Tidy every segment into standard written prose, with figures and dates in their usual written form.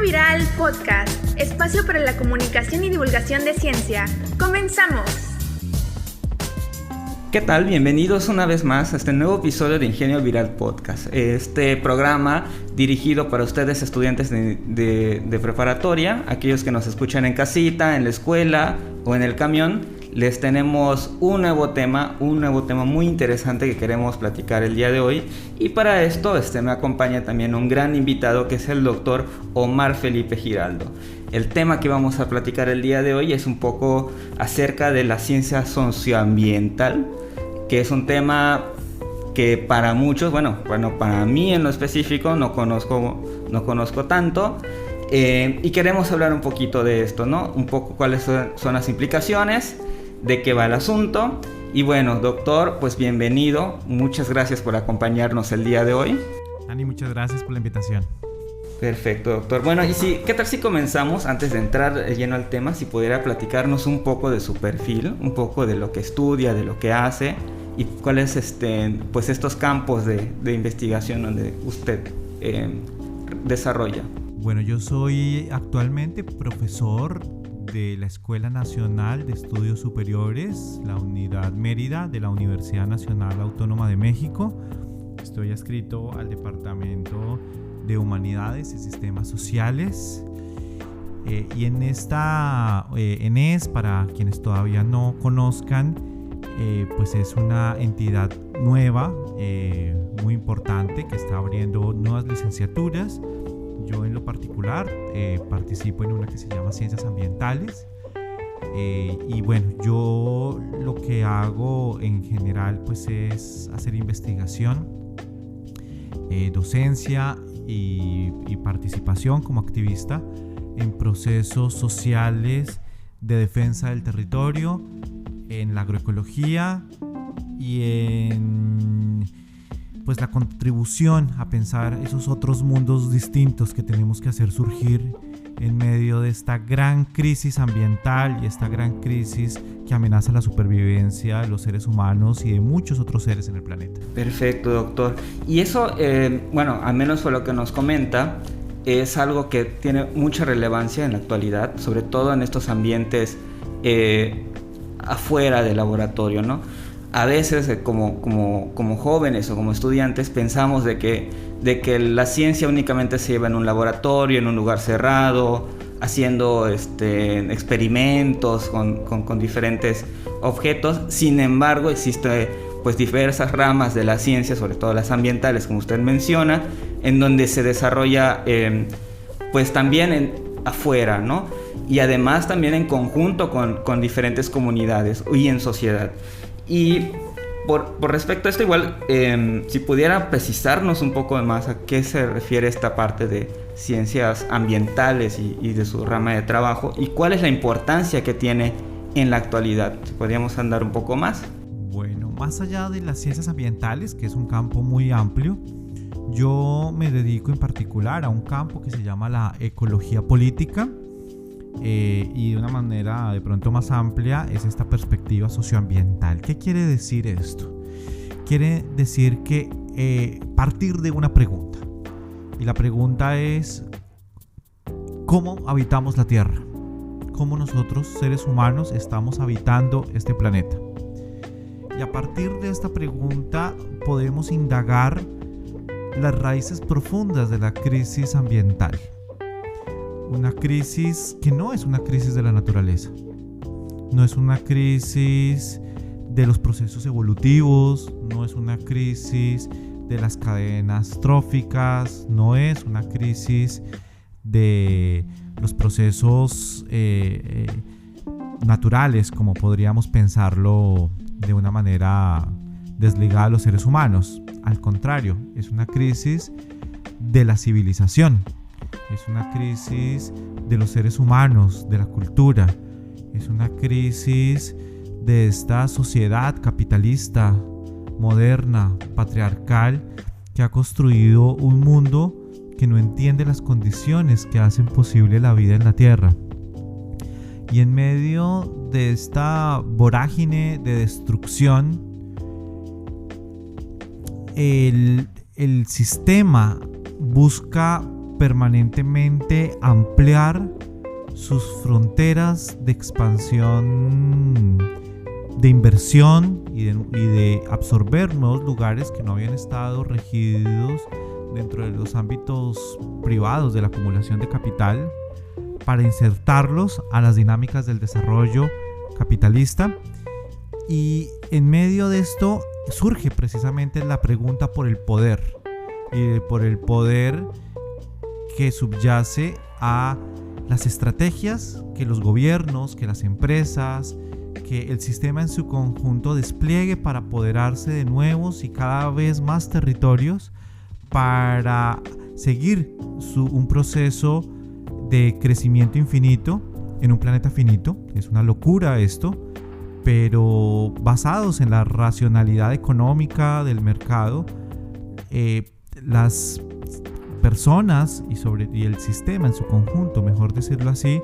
Viral Podcast, espacio para la comunicación y divulgación de ciencia. ¡Comenzamos! ¿Qué tal? Bienvenidos una vez más a este nuevo episodio de Ingenio Viral Podcast. Este programa dirigido para ustedes, estudiantes de preparatoria, aquellos que nos escuchan en casita, en la escuela o en el camión. Les tenemos un nuevo tema muy interesante que queremos platicar el día de hoy. Y para esto me acompaña también un gran invitado que es el doctor Omar Felipe Giraldo. El tema que vamos a platicar el día de hoy es un poco acerca de la ciencia socioambiental, que es un tema que para muchos, bueno, para mí en lo específico no conozco tanto. Y queremos hablar un poquito de esto, ¿no? Un poco cuáles son las implicaciones, de qué va el asunto. Y bueno, doctor, pues bienvenido. Muchas gracias por acompañarnos el día de hoy. Dani, muchas gracias por la invitación. Perfecto, doctor. Bueno, y ¿qué tal si comenzamos, antes de entrar lleno al tema, si pudiera platicarnos un poco de su perfil, un poco de lo que estudia, de lo que hace y cuáles pues estos campos de investigación donde usted desarrolla? Bueno, yo soy actualmente profesor de la Escuela Nacional de Estudios Superiores, la Unidad Mérida de la Universidad Nacional Autónoma de México. Estoy adscrito al Departamento de Humanidades y Sistemas Sociales. Y en esta ENES, para quienes todavía no conozcan, pues es una entidad nueva, muy importante, que está abriendo nuevas licenciaturas. Yo en lo particular participo en una que se llama Ciencias Ambientales. Y bueno, yo lo que hago en general pues es hacer investigación, docencia y participación como activista en procesos sociales de defensa del territorio, en la agroecología y en pues la contribución a pensar esos otros mundos distintos que tenemos que hacer surgir en medio de esta gran crisis ambiental y esta gran crisis que amenaza la supervivencia de los seres humanos y de muchos otros seres en el planeta. Perfecto, doctor. Y eso, bueno, al menos por lo que nos comenta, es algo que tiene mucha relevancia en la actualidad, sobre todo en estos ambientes afuera del laboratorio, ¿no? A veces como jóvenes o como estudiantes pensamos de que la ciencia únicamente se lleva en un laboratorio, en un lugar cerrado, haciendo experimentos con diferentes objetos. Sin embargo, existen pues diversas ramas de la ciencia, sobre todo las ambientales, como usted menciona, en donde se desarrolla pues también afuera, ¿no? Y además también en conjunto con diferentes comunidades y en sociedad. Y por respecto a esto, igual, si pudiera precisarnos un poco más a qué se refiere esta parte de ciencias ambientales y de su rama de trabajo, y cuál es la importancia que tiene en la actualidad. ¿Podríamos andar un poco más? Bueno, más allá de las ciencias ambientales, que es un campo muy amplio, yo me dedico en particular a un campo que se llama la ecología política. Y de una manera de pronto más amplia es esta perspectiva socioambiental. ¿Qué quiere decir esto? Quiere decir que partir de una pregunta, y la pregunta es ¿cómo habitamos la Tierra? ¿Cómo nosotros, seres humanos, estamos habitando este planeta? Y a partir de esta pregunta podemos indagar las raíces profundas de la crisis ambiental. Una crisis que no es una crisis de la naturaleza, no es una crisis de los procesos evolutivos, no es una crisis de las cadenas tróficas, no es una crisis de los procesos naturales, como podríamos pensarlo de una manera desligada a los seres humanos. Al contrario, es una crisis de la civilización. Es una crisis de los seres humanos, de la cultura. Es una crisis de esta sociedad capitalista, moderna, patriarcal, que ha construido un mundo que no entiende las condiciones que hacen posible la vida en la Tierra. Y en medio de esta vorágine de destrucción, el sistema busca permanentemente ampliar sus fronteras de expansión, de inversión y de absorber nuevos lugares que no habían estado regidos dentro de los ámbitos privados de la acumulación de capital, para insertarlos a las dinámicas del desarrollo capitalista. Y en medio de esto surge precisamente la pregunta por el poder, y por el poder que subyace a las estrategias que los gobiernos, que las empresas, que el sistema en su conjunto despliegue para apoderarse de nuevos y cada vez más territorios, para seguir un proceso de crecimiento infinito en un planeta finito. Es una locura esto, pero basados en la racionalidad económica del mercado, las personas y el sistema en su conjunto, mejor decirlo así,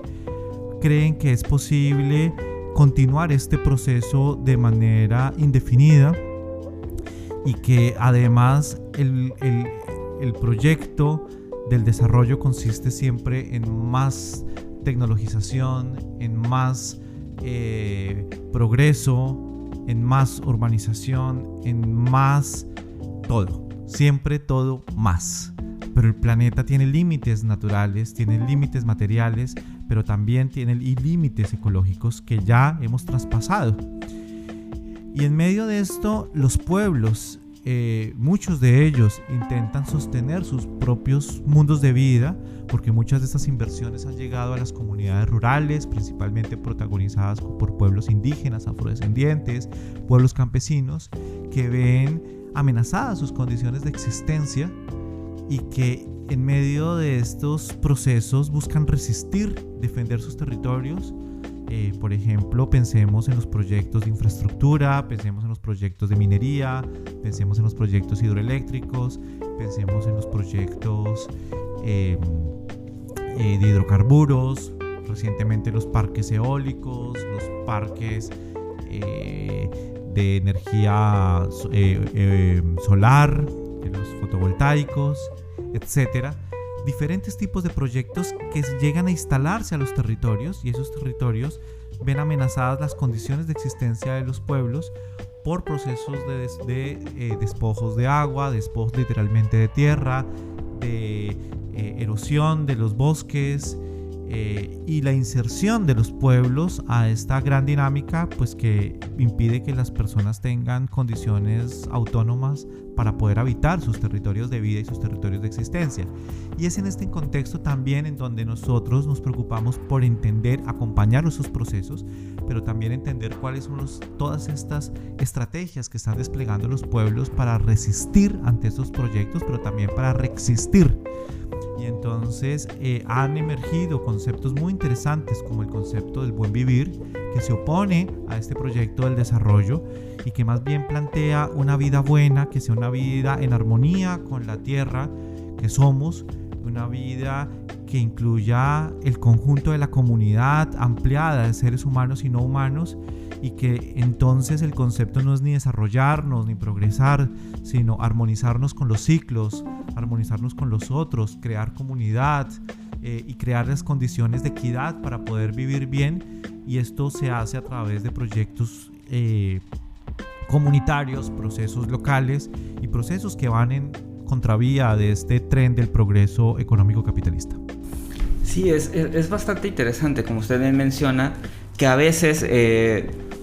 creen que es posible continuar este proceso de manera indefinida, y que además el proyecto del desarrollo consiste siempre en más tecnologización, en más progreso, en más urbanización, en más todo, siempre todo más. Pero el planeta tiene límites naturales, tiene límites materiales, pero también tiene límites ecológicos que ya hemos traspasado. Y en medio de esto, los pueblos, muchos de ellos intentan sostener sus propios mundos de vida, porque muchas de estas inversiones han llegado a las comunidades rurales, principalmente protagonizadas por pueblos indígenas, afrodescendientes, pueblos campesinos, que ven amenazadas sus condiciones de existencia y que en medio de estos procesos buscan resistir, defender sus territorios. Por ejemplo, pensemos en los proyectos de infraestructura, pensemos en los proyectos de minería, pensemos en los proyectos hidroeléctricos, pensemos en los proyectos de hidrocarburos, recientemente los parques eólicos, los parques de energía solar, de los fotovoltaicos, etcétera. Diferentes tipos de proyectos que llegan a instalarse a los territorios, y esos territorios ven amenazadas las condiciones de existencia de los pueblos por procesos de despojos de agua, despojos literalmente de tierra, de erosión de los bosques, y la inserción de los pueblos a esta gran dinámica, pues que impide que las personas tengan condiciones autónomas para poder habitar sus territorios de vida y sus territorios de existencia. Y es en este contexto también en donde nosotros nos preocupamos por entender, acompañar esos procesos, pero también entender cuáles son todas estas estrategias que están desplegando los pueblos para resistir ante estos proyectos, pero también para reexistir. Y entonces han emergido conceptos muy interesantes, como el concepto del buen vivir, que se opone a este proyecto del desarrollo y que más bien plantea una vida buena, que sea una vida en armonía con la tierra que somos, una vida que incluya el conjunto de la comunidad ampliada de seres humanos y no humanos, y que entonces el concepto no es ni desarrollarnos ni progresar, sino armonizarnos con los ciclos, armonizarnos con los otros, crear comunidad y crear las condiciones de equidad para poder vivir bien. Y esto se hace a través de proyectos comunitarios, procesos locales y procesos que van en contravía de este tren del progreso económico capitalista. Sí, es bastante interesante, como usted bien menciona, que a veces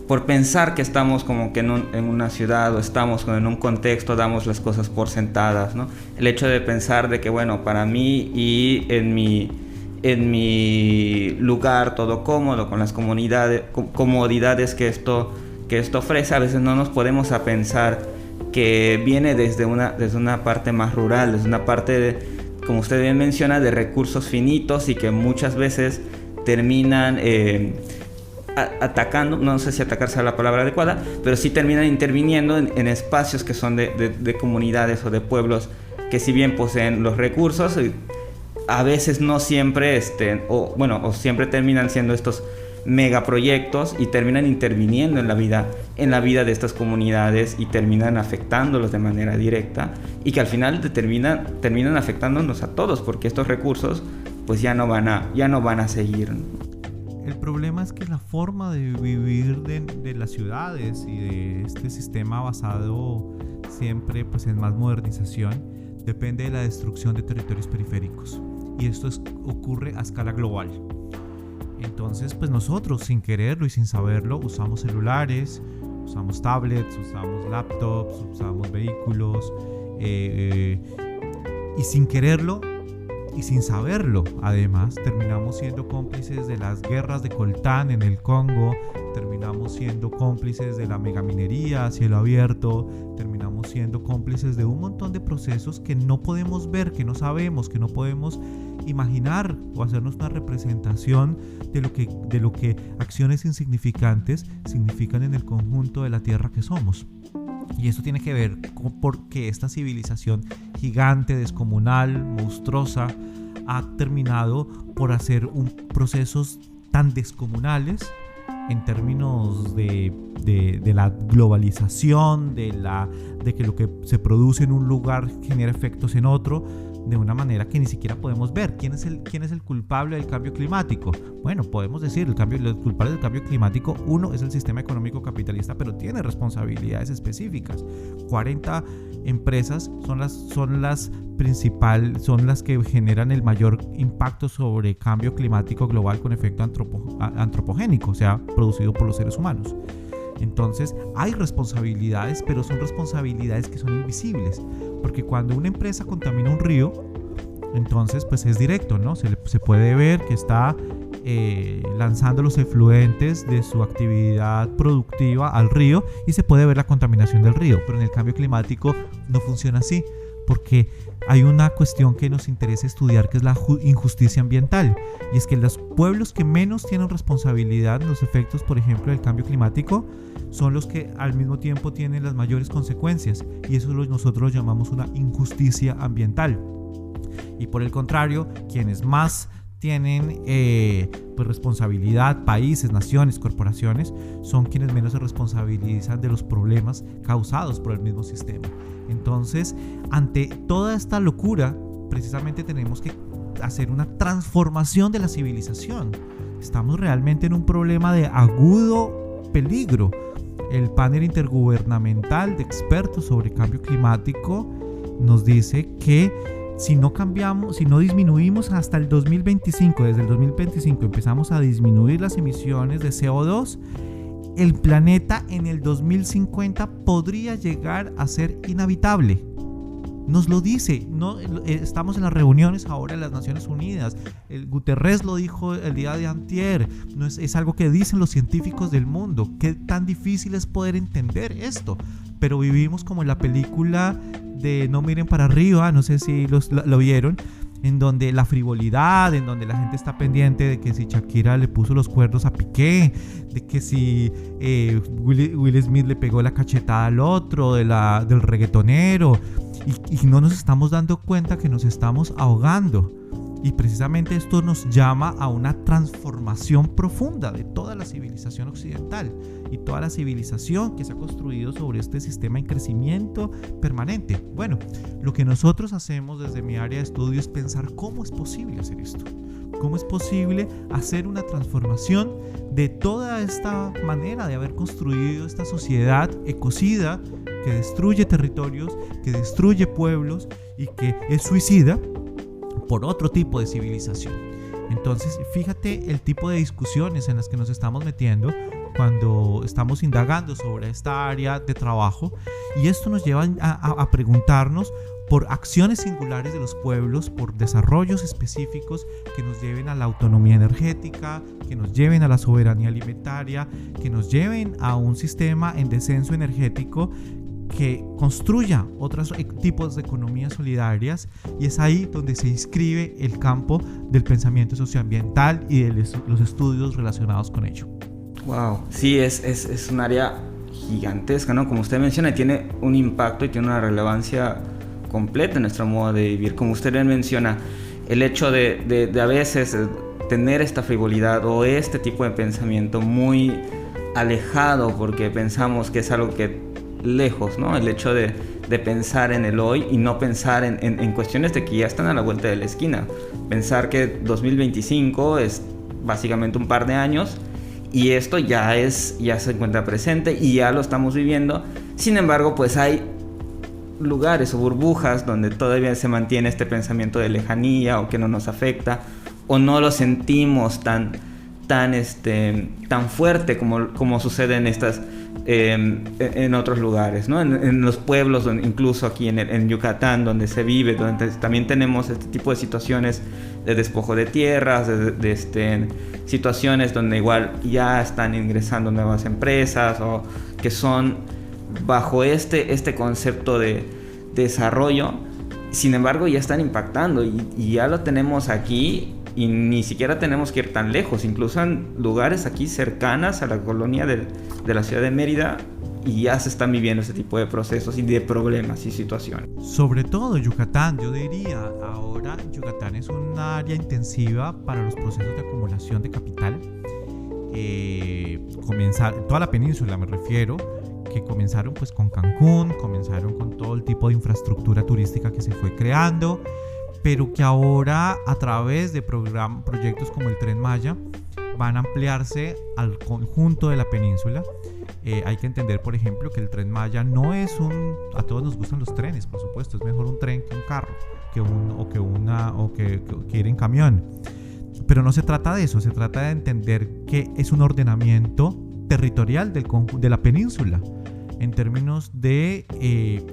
por pensar que estamos como que en una ciudad o estamos en un contexto, damos las cosas por sentadas, ¿no? El hecho de pensar de que, bueno, para mí y en mi lugar todo cómodo, con las comodidades que esto ofrece, a veces no nos podemos a pensar que viene desde una parte más rural, desde una parte, como usted bien menciona, de recursos finitos, y que muchas veces terminan atacando, no sé si atacar sea la palabra adecuada, pero sí terminan interviniendo en espacios que son de comunidades o de pueblos que, si bien poseen los recursos, a veces no siempre o siempre terminan siendo estos megaproyectos y terminan interviniendo en la vida de estas comunidades y terminan afectándolos de manera directa, y que al final terminan afectándonos a todos, porque estos recursos pues ya no van a seguir. El problema es que la forma de vivir de las ciudades y de este sistema basado siempre pues en más modernización depende de la destrucción de territorios periféricos, y esto ocurre a escala global. Entonces pues nosotros, sin quererlo y sin saberlo, usamos celulares, usamos tablets, usamos laptops, usamos vehículos, y sin quererlo y sin saberlo, además, terminamos siendo cómplices de las guerras de coltán en el Congo, terminamos siendo cómplices de la megaminería a cielo abierto, terminamos siendo cómplices de un montón de procesos que no podemos ver, que no sabemos, que no podemos imaginar o hacernos una representación de lo que acciones insignificantes significan en el conjunto de la tierra que somos. Y esto tiene que ver con porque esta civilización gigante, descomunal, monstruosa, ha terminado por hacer procesos tan descomunales en términos de la globalización, de que lo que se produce en un lugar genera efectos en otro, de una manera que ni siquiera podemos ver. ¿Quién es el culpable del cambio climático? Bueno, podemos decir, el culpable del cambio climático, uno, es el sistema económico capitalista, pero tiene responsabilidades específicas. 40 empresas son las que generan el mayor impacto sobre cambio climático global con efecto antropogénico, o sea, producido por los seres humanos. Entonces hay responsabilidades, pero son responsabilidades que son invisibles, porque cuando una empresa contamina un río, entonces pues es directo, ¿no? Se puede ver que está lanzando los efluentes de su actividad productiva al río, y se puede ver la contaminación del río. Pero en el cambio climático no funciona así, porque hay una cuestión que nos interesa estudiar, que es la injusticia ambiental, y es que los pueblos que menos tienen responsabilidad en los efectos, por ejemplo, del cambio climático, son los que al mismo tiempo tienen las mayores consecuencias, y eso nosotros lo llamamos una injusticia ambiental. Y por el contrario, quienes más tienen pues responsabilidad, países, naciones, corporaciones, son quienes menos se responsabilizan de los problemas causados por el mismo sistema. Entonces, ante toda esta locura, precisamente tenemos que hacer una transformación de la civilización. Estamos realmente en un problema de agudo peligro. El panel intergubernamental de expertos sobre cambio climático nos dice que si no cambiamos, si no disminuimos hasta el 2025, desde el 2025 empezamos a disminuir las emisiones de CO2, el planeta en el 2050 podría llegar a ser inhabitable. Nos lo dice, no, estamos en las reuniones ahora de las Naciones Unidas, el Guterres lo dijo el día de antier, no es algo que dicen los científicos del mundo. Qué tan difícil es poder entender esto, pero vivimos como en la película de No miren para arriba, no sé si lo vieron, en donde la frivolidad, en donde la gente está pendiente de que si Shakira le puso los cuernos a Piqué, de que si Will Smith le pegó la cachetada al otro, del reggaetonero, y no nos estamos dando cuenta que nos estamos ahogando. Y precisamente esto nos llama a una transformación profunda de toda la civilización occidental y toda la civilización que se ha construido sobre este sistema en crecimiento permanente. Bueno, lo que nosotros hacemos desde mi área de estudio es pensar cómo es posible hacer esto. ¿Cómo es posible hacer una transformación de toda esta manera de haber construido esta sociedad ecocida que destruye territorios, que destruye pueblos y que es suicida por otro tipo de civilización? Entonces, fíjate el tipo de discusiones en las que nos estamos metiendo cuando estamos indagando sobre esta área de trabajo, y esto nos lleva a preguntarnos por acciones singulares de los pueblos, por desarrollos específicos que nos lleven a la autonomía energética, que nos lleven a la soberanía alimentaria, que nos lleven a un sistema en descenso energético que construya otros tipos de economías solidarias, y es ahí donde se inscribe el campo del pensamiento socioambiental y de los estudios relacionados con ello. Wow, sí, es un área gigantesca, ¿no? Como usted menciona, tiene un impacto y tiene una relevancia completa en nuestro modo de vivir. Como usted bien menciona, el hecho de a veces tener esta frivolidad o este tipo de pensamiento muy alejado, porque pensamos que es algo que lejos, ¿no? El hecho de pensar en el hoy y no pensar en cuestiones de que ya están a la vuelta de la esquina. Pensar que 2025 es básicamente un par de años y esto ya se encuentra presente y ya lo estamos viviendo. Sin embargo, pues hay lugares o burbujas donde todavía se mantiene este pensamiento de lejanía o que no nos afecta o no lo sentimos tan fuerte como sucede en otros lugares, ¿no? En los pueblos, incluso aquí en Yucatán, donde se vive, donde también tenemos este tipo de situaciones de despojo de tierras, de situaciones donde igual ya están ingresando nuevas empresas o que son bajo este concepto de desarrollo. Sin embargo, ya están impactando y ya lo tenemos aquí. Y ni siquiera tenemos que ir tan lejos, incluso en lugares aquí cercanas a la colonia de la ciudad de Mérida, y ya se están viviendo ese tipo de procesos y de problemas y situaciones. Sobre todo Yucatán, yo diría, ahora Yucatán es un área intensiva para los procesos de acumulación de capital. Toda la península me refiero, que comenzaron pues con Cancún, comenzaron con todo el tipo de infraestructura turística que se fue creando, pero que ahora a través de proyectos como el Tren Maya van a ampliarse al conjunto de la península. Hay que entender, por ejemplo, que el Tren Maya no es a todos nos gustan los trenes, por supuesto, es mejor un tren que un carro, que ir en camión. Pero no se trata de eso, se trata de entender que es un ordenamiento territorial de la península en términos de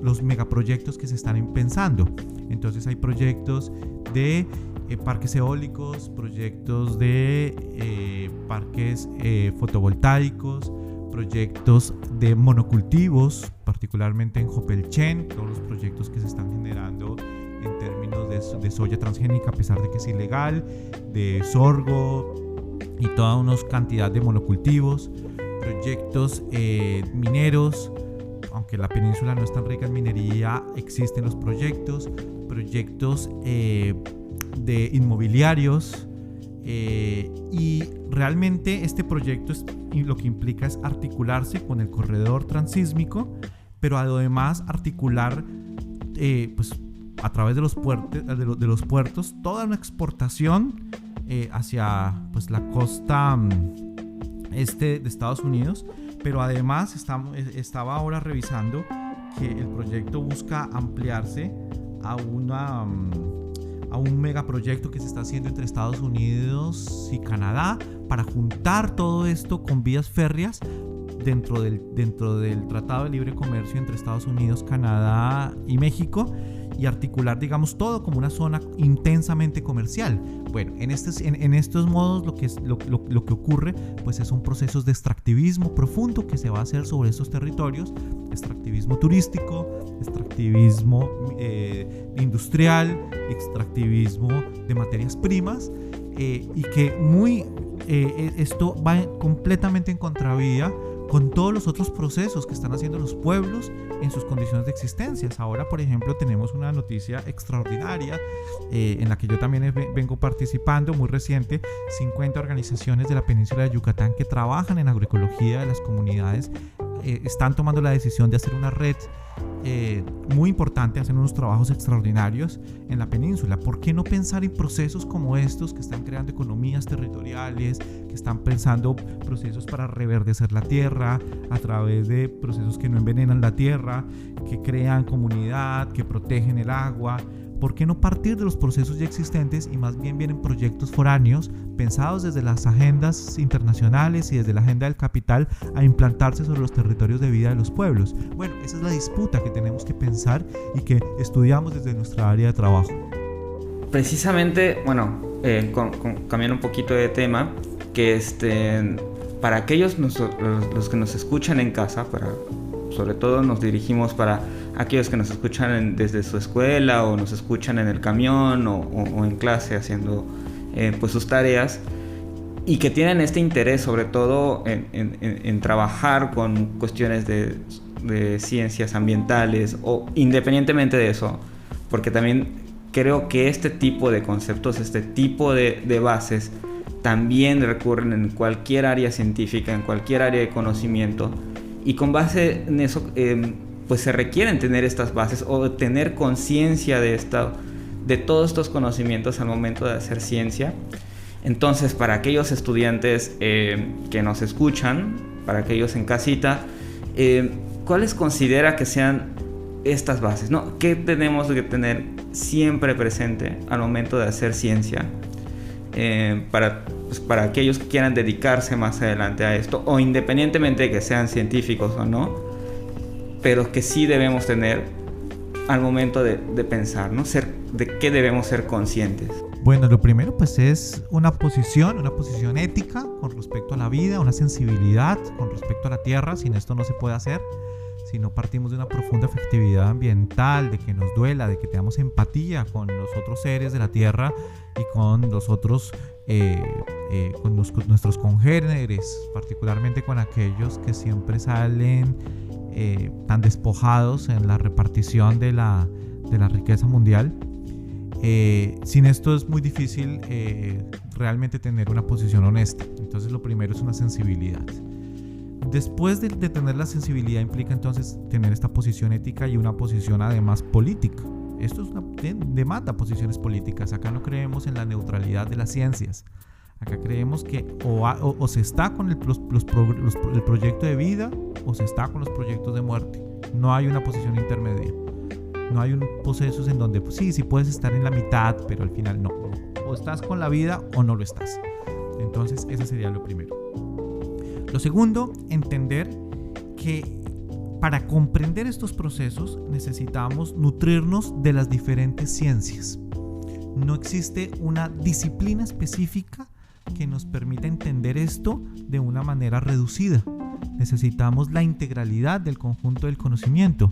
los megaproyectos que se están pensando. Entonces hay proyectos de parques eólicos, proyectos de parques fotovoltaicos, proyectos de monocultivos, particularmente en Jopelchen, todos los proyectos que se están generando en términos de soya transgénica, a pesar de que es ilegal, de sorgo y toda una cantidad de monocultivos, proyectos mineros. Aunque la península no es tan rica en minería, existen los proyectos de inmobiliarios, y realmente este proyecto lo que implica es articularse con el corredor transísmico, pero además articular pues a través de los puertos toda una exportación hacia pues la costa este de Estados Unidos. Pero además estaba ahora revisando que el proyecto busca ampliarse a un megaproyecto que se está haciendo entre Estados Unidos y Canadá para juntar todo esto con vías férreas dentro del Tratado de Libre Comercio entre Estados Unidos, Canadá y México, y articular, digamos, todo como una zona intensamente comercial. Bueno, en estos modos lo que ocurre pues son procesos de extractivismo profundo que se va a hacer sobre estos territorios, extractivismo turístico, extractivismo industrial, extractivismo de materias primas, y que esto va completamente en contravía con todos los otros procesos que están haciendo los pueblos en sus condiciones de existencia. Ahora, por ejemplo, tenemos una noticia extraordinaria en la que yo también vengo participando, muy reciente. 50 organizaciones de la península de Yucatán que trabajan en agroecología de las comunidades están tomando la decisión de hacer una red muy importante, hacen unos trabajos extraordinarios en la península. ¿Por qué no pensar en procesos como estos que están creando economías territoriales, que están pensando procesos para reverdecer la tierra a través de procesos que no envenenan la tierra, que crean comunidad, que protegen el agua? ¿Por qué no partir de los procesos ya existentes y más bien vienen proyectos foráneos pensados desde las agendas internacionales y desde la agenda del capital a implantarse sobre los territorios de vida de los pueblos? Bueno, esa es la disputa que tenemos que pensar y que estudiamos desde nuestra área de trabajo. Precisamente, bueno, cambiando un poquito de tema, que para aquellos los que nos escuchan en casa, sobre todo nos dirigimos para aquellos que nos escuchan desde su escuela o nos escuchan en el camión o en clase haciendo pues sus tareas, y que tienen este interés sobre todo en trabajar con cuestiones de ciencias ambientales o independientemente de eso, porque también creo que este tipo de conceptos, este tipo de bases también recurren en cualquier área científica, en cualquier área de conocimiento, y con base en eso pues se requieren tener estas bases o tener conciencia de todos estos conocimientos al momento de hacer ciencia. Entonces, para aquellos estudiantes que nos escuchan, para aquellos en casita, ¿cuáles considera que sean estas bases, ¿no? ¿Qué tenemos que tener siempre presente al momento de hacer ciencia? Para aquellos que quieran dedicarse más adelante a esto, o independientemente de que sean científicos o no, pero que sí debemos tener al momento de pensar, ¿no? De qué debemos ser conscientes. Bueno, lo primero pues es una posición ética con respecto a la vida, una sensibilidad con respecto a la tierra. Sin esto no se puede hacer. Si no partimos de una profunda afectividad ambiental, de que nos duela, de que tengamos empatía con los otros seres de la tierra y con los otros, con nuestros congéneres, particularmente con aquellos que siempre salen tan despojados en la repartición de la riqueza mundial. Sin esto es muy difícil realmente tener una posición honesta. Entonces lo primero es una sensibilidad. Después de tener la sensibilidad implica entonces tener esta posición ética y una posición además política. Esto es demanda posiciones políticas. Acá no creemos en la neutralidad de las ciencias. Acá creemos que o se está con el proyecto de vida o se está con los proyectos de muerte. No hay una posición intermedia. No hay un proceso en donde pues, sí puedes estar en la mitad, pero al final no. O estás con la vida o no lo estás. Entonces ese sería lo primero. Lo segundo, entender que para comprender estos procesos necesitamos nutrirnos de las diferentes ciencias. No existe una disciplina específica que nos permita entender esto de una manera reducida. Necesitamos la integralidad del conjunto del conocimiento.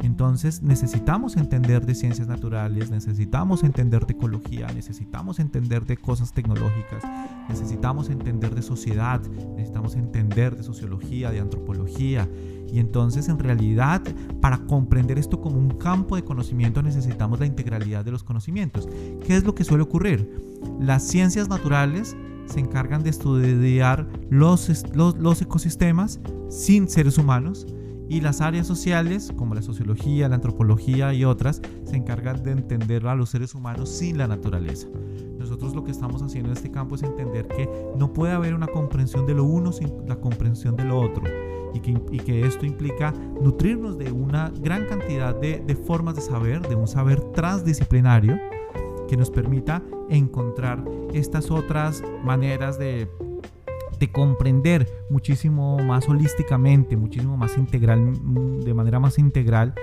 Entonces necesitamos entender de ciencias naturales, necesitamos entender de ecología, necesitamos entender de cosas tecnológicas, necesitamos entender de sociedad, necesitamos entender de sociología, de antropología. Y entonces en realidad para comprender esto como un campo de conocimiento necesitamos la integralidad de los conocimientos. ¿Qué es lo que suele ocurrir? Las ciencias naturales se encargan de estudiar los ecosistemas sin seres humanos. Y las áreas sociales, como la sociología, la antropología y otras, se encargan de entender a los seres humanos sin la naturaleza. Nosotros lo que estamos haciendo en este campo es entender que no puede haber una comprensión de lo uno sin la comprensión de lo otro. Y que esto implica nutrirnos de una gran cantidad de formas de saber, de un saber transdisciplinario, que nos permita encontrar estas otras maneras de comprender muchísimo más holísticamente, muchísimo más integral, de manera más integral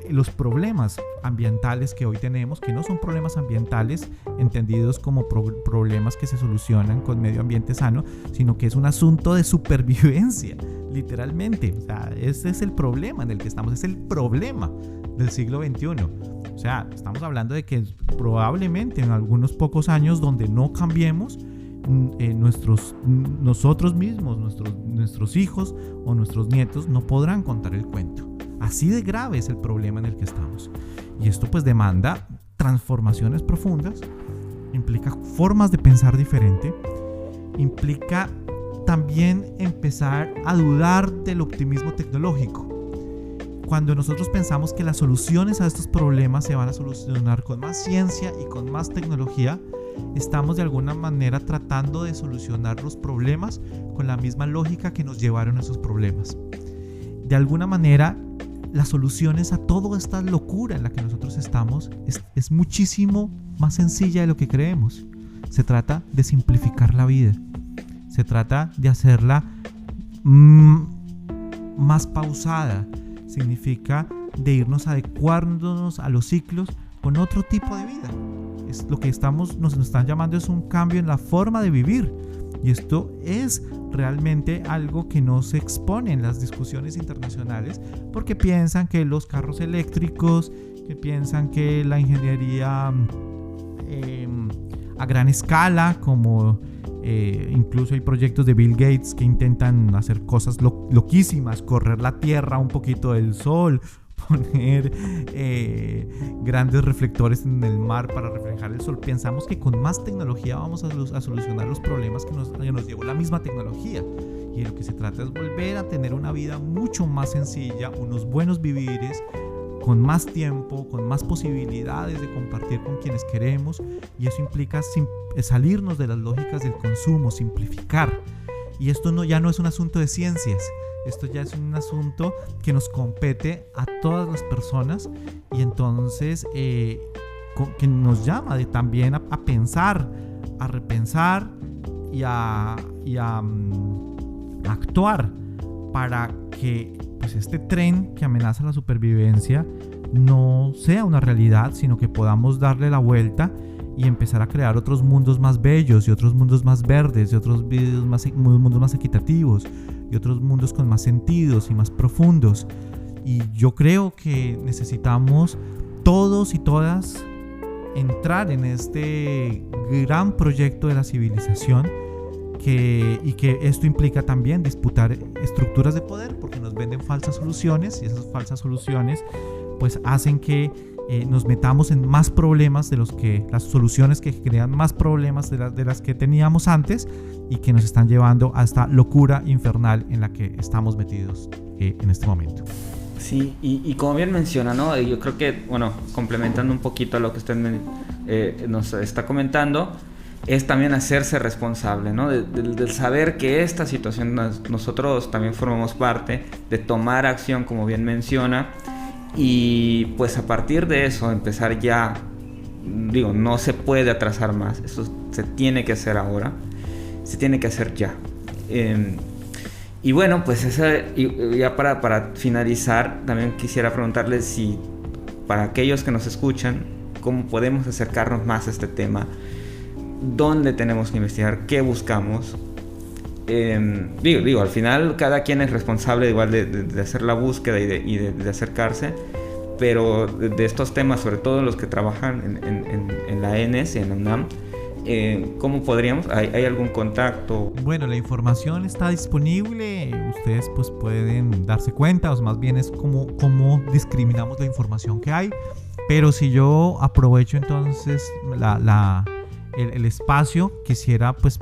los problemas ambientales que hoy tenemos, que no son problemas ambientales entendidos como problemas que se solucionan con medio ambiente sano, sino que es un asunto de supervivencia, literalmente. O sea, ese es el problema en el que estamos, es el problema del siglo XXI. O sea, estamos hablando de que probablemente en algunos pocos años donde no cambiemos, nosotros mismos, nuestros hijos o nuestros nietos no podrán contar el cuento. Así de grave es el problema en el que estamos. Y esto pues demanda transformaciones profundas, implica formas de pensar diferente, implica también empezar a dudar del optimismo tecnológico. Cuando nosotros pensamos que las soluciones a estos problemas se van a solucionar con más ciencia y con más tecnología, estamos de alguna manera tratando de solucionar los problemas con la misma lógica que nos llevaron a esos problemas. De alguna manera, las soluciones a toda esta locura en la que nosotros estamos es muchísimo más sencilla de lo que creemos. Se trata de simplificar la vida. Se trata de hacerla más pausada. Significa de irnos adecuándonos a los ciclos con otro tipo de vida. Es lo que nos están llamando es un cambio en la forma de vivir. Y esto es realmente algo que no se expone en las discusiones internacionales, porque piensan que los carros eléctricos, que piensan que la ingeniería a gran escala, como incluso hay proyectos de Bill Gates que intentan hacer cosas loquísimas, correr la Tierra un poquito del Sol, poner grandes reflectores en el mar para reflejar el sol. Pensamos que con más tecnología vamos a solucionar los problemas que nos llevó la misma tecnología. Y de lo que se trata es volver a tener una vida mucho más sencilla, unos buenos vivires, con más tiempo, con más posibilidades de compartir con quienes queremos, y eso implica salirnos de las lógicas del consumo, simplificar. Y esto ya no es un asunto de ciencias, esto ya es un asunto que nos compete a todas las personas, y entonces que nos llama también a pensar, a repensar y a actuar para que pues este tren que amenaza la supervivencia no sea una realidad, sino que podamos darle la vuelta y empezar a crear otros mundos más bellos, y otros mundos más verdes, y otros mundos más equitativos, y otros mundos con más sentidos y más profundos. Y yo creo que necesitamos todos y todas entrar en este gran proyecto de la civilización, y que esto implica también disputar estructuras de poder, porque nos venden falsas soluciones, y esas falsas soluciones pues hacen que nos metamos en más problemas las soluciones que crean más problemas de las que teníamos antes, y que nos están llevando a esta locura infernal en la que estamos metidos en este momento. Sí, y como bien menciona, ¿no? Yo creo que, bueno, complementando un poquito a lo que usted nos está comentando, es también hacerse responsable, ¿no? Del saber que esta situación nosotros también formamos parte, de tomar acción, como bien menciona, y pues a partir de eso empezar ya, no se puede atrasar más, eso se tiene que hacer ahora, se tiene que hacer ya. Y bueno, pues ya para finalizar, también quisiera preguntarles si para aquellos que nos escuchan, cómo podemos acercarnos más a este tema, dónde tenemos que investigar, qué buscamos. Al final cada quien es responsable igual de hacer la búsqueda y de acercarse, pero de estos temas, sobre todo los que trabajan en la ENES y en la UNAM, ¿cómo podríamos? ¿Hay algún contacto? Bueno, la información está disponible, ustedes pues pueden darse cuenta, o más bien es cómo discriminamos la información que hay. Pero si yo aprovecho entonces el espacio, quisiera pues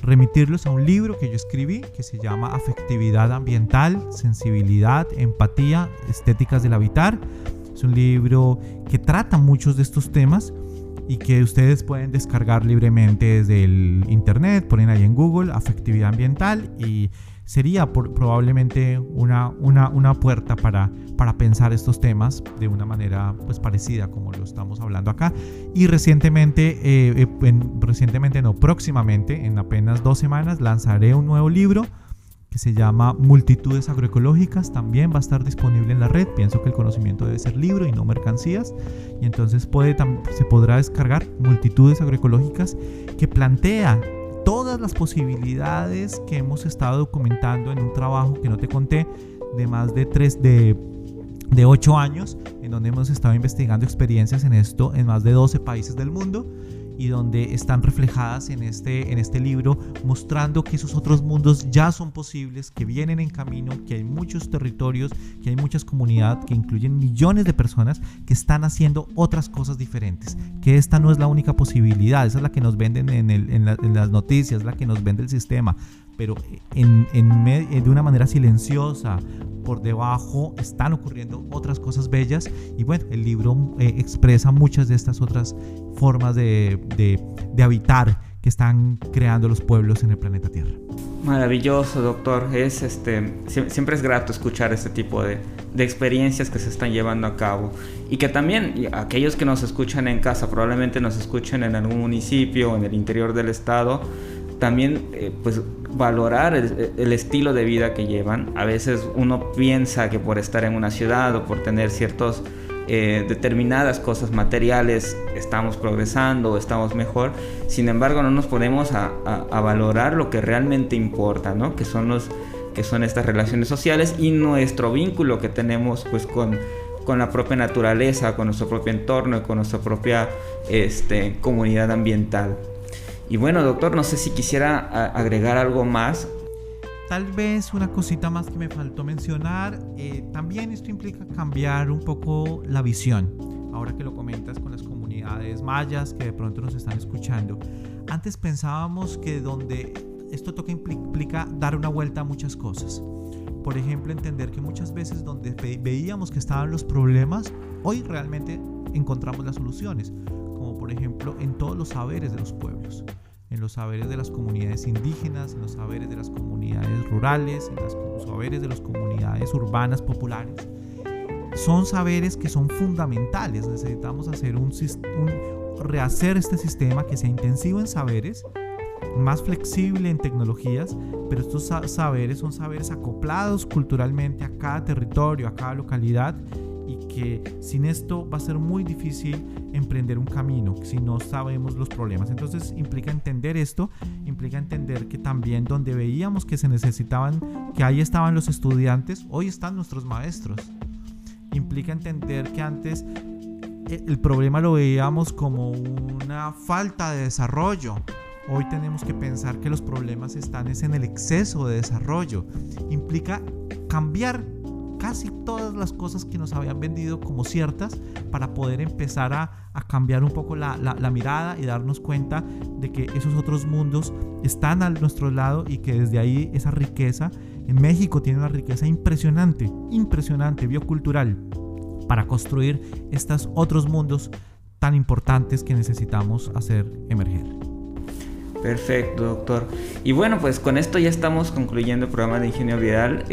remitirlos a un libro que yo escribí que se llama Afectividad Ambiental, Sensibilidad, Empatía, Estéticas del Habitar. Es un libro que trata muchos de estos temas y que ustedes pueden descargar libremente desde el internet. Ponen ahí en Google Afectividad Ambiental y sería probablemente una puerta para pensar estos temas de una manera pues parecida como lo estamos hablando acá. Y próximamente, en apenas 2 semanas, lanzaré un nuevo libro que se llama Multitudes Agroecológicas. También va a estar disponible en la red. Pienso que el conocimiento debe ser libro y no mercancías, y entonces se podrá descargar Multitudes Agroecológicas, que plantea todas las posibilidades que hemos estado documentando en un trabajo que no te conté de más de 8 años, en donde hemos estado investigando experiencias en esto en más de 12 países del mundo, y donde están reflejadas en este libro, mostrando que esos otros mundos ya son posibles, que vienen en camino, que hay muchos territorios, que hay muchas comunidades, que incluyen millones de personas que están haciendo otras cosas diferentes, que esta no es la única posibilidad. Esa es la que nos venden en las noticias, la que nos vende el sistema, pero de una manera silenciosa, por debajo, están ocurriendo otras cosas bellas. Y bueno, el libro expresa muchas de estas otras formas de habitar que están creando los pueblos en el planeta Tierra. Maravilloso, doctor. Siempre es grato escuchar este tipo de experiencias que se están llevando a cabo, y que también aquellos que nos escuchan en casa, probablemente nos escuchen en algún municipio o en el interior del estado, también pues valorar el estilo de vida que llevan. A veces uno piensa que por estar en una ciudad o por tener ciertos determinadas cosas materiales estamos progresando o estamos mejor. Sin embargo, no nos ponemos a valorar lo que realmente importa, ¿no? Que son estas relaciones sociales y nuestro vínculo que tenemos pues con la propia naturaleza, con nuestro propio entorno y con nuestra propia comunidad ambiental. Y bueno, doctor, no sé si quisiera agregar algo más. Tal vez una cosita más que me faltó mencionar, también esto implica cambiar un poco la visión. Ahora que lo comentas con las comunidades mayas que de pronto nos están escuchando. Antes pensábamos que donde esto implica dar una vuelta a muchas cosas. Por ejemplo, entender que muchas veces donde veíamos que estaban los problemas, hoy realmente encontramos las soluciones. Como por ejemplo en todos los saberes de los pueblos, en los saberes de las comunidades indígenas, en los saberes de las comunidades rurales, en los saberes de las comunidades urbanas populares. Son saberes que son fundamentales. Necesitamos hacer rehacer este sistema que sea intensivo en saberes, más flexible en tecnologías, pero estos saberes son saberes acoplados culturalmente a cada territorio, a cada localidad, y que sin esto va a ser muy difícil emprender un camino si no sabemos los problemas. Entonces implica entender esto, implica entender que también donde veíamos que se necesitaban, que ahí estaban los estudiantes, hoy están nuestros maestros. Implica entender que antes el problema lo veíamos como una falta de desarrollo. Hoy tenemos que pensar que los problemas están en el exceso de desarrollo. Implica cambiar casi todas las cosas que nos habían vendido como ciertas para poder empezar a cambiar un poco la mirada y darnos cuenta de que esos otros mundos están a nuestro lado y que desde ahí esa riqueza, en México tiene una riqueza impresionante, biocultural, para construir estos otros mundos tan importantes que necesitamos hacer emerger. Perfecto, doctor. Y bueno, pues con esto ya estamos concluyendo el programa de Ingenio Viral.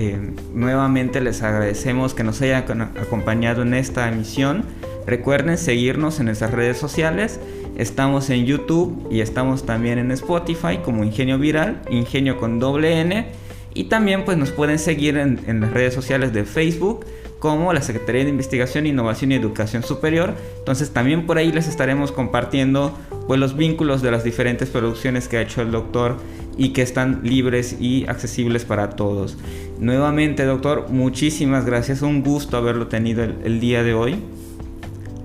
Nuevamente les agradecemos que nos hayan acompañado en esta emisión. Recuerden seguirnos en nuestras redes sociales. Estamos en YouTube y estamos también en Spotify como Ingenio Viral, Ingenio con doble N. Y también pues nos pueden seguir en las redes sociales de Facebook como la Secretaría de Investigación, Innovación y Educación Superior. Entonces también por ahí les estaremos compartiendo pues los vínculos de las diferentes producciones que ha hecho el doctor y que están libres y accesibles para todos. Nuevamente, doctor, muchísimas gracias, un gusto haberlo tenido el día de hoy.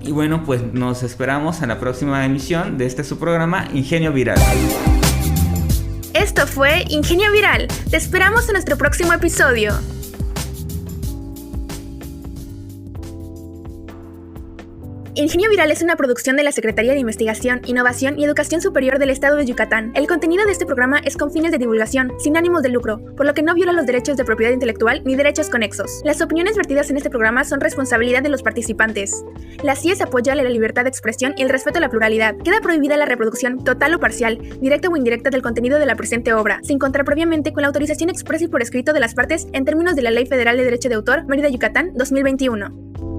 Y bueno, pues nos esperamos en la próxima emisión de su programa Ingenio Viral. Esto fue Ingenio Viral. Te esperamos en nuestro próximo episodio. Ingenio Viral es una producción de la Secretaría de Investigación, Innovación y Educación Superior del Estado de Yucatán. El contenido de este programa es con fines de divulgación, sin ánimos de lucro, por lo que no viola los derechos de propiedad intelectual ni derechos conexos. Las opiniones vertidas en este programa son responsabilidad de los participantes. La CIES apoya la libertad de expresión y el respeto a la pluralidad. Queda prohibida la reproducción total o parcial, directa o indirecta del contenido de la presente obra, sin contar previamente con la autorización expresa y por escrito de las partes en términos de la Ley Federal de Derecho de Autor, Mérida, Yucatán, 2021.